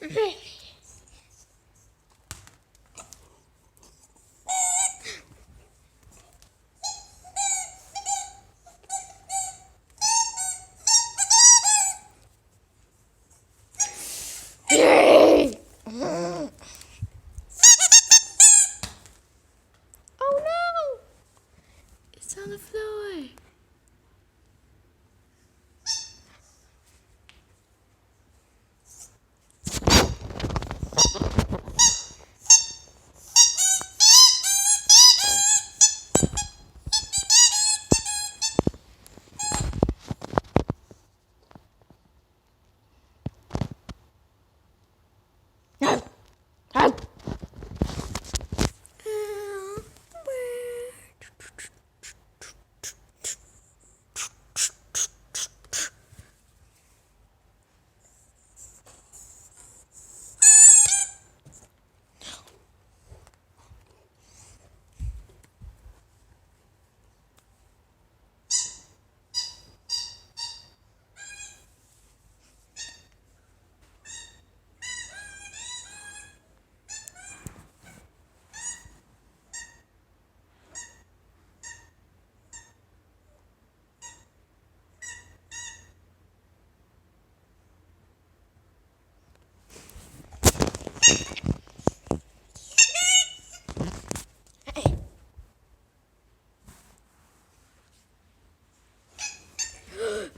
Oh no! It's on the floor.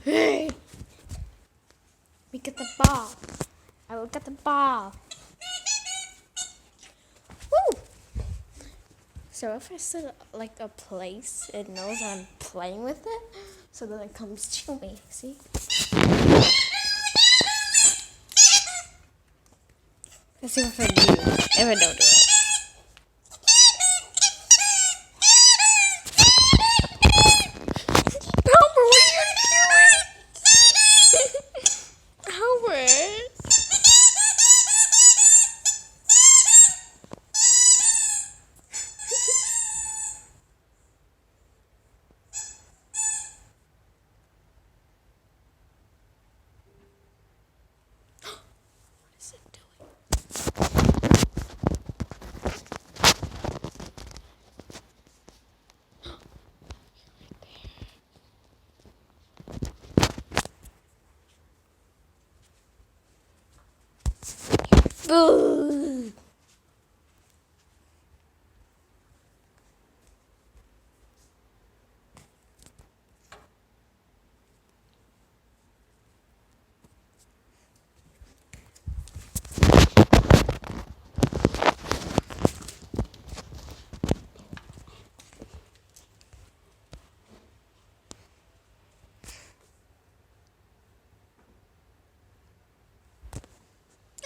Hey! We get the ball. I will get the ball. Woo! So if I set like a place, it knows I'm playing with it, so then it comes to me. See? Let's see if I do. If I don't do it. Albert, what are you doing? Albert. What is it doing? Boo!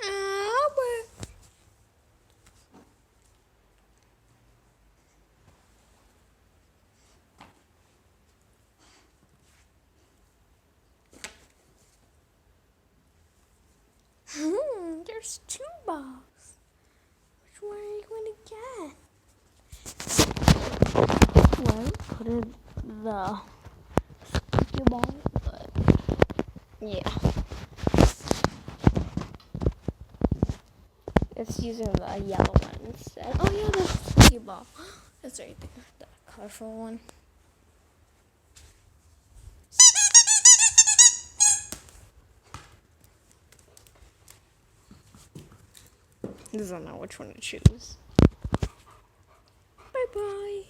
Albert. There's 2 balls. Which one are you going to get? Well, put in the squeaky ball, but yeah. It's using the yellow one instead. Oh yeah, the squeaky ball. That's right there, the colorful one. I don't know which one to choose. Bye bye.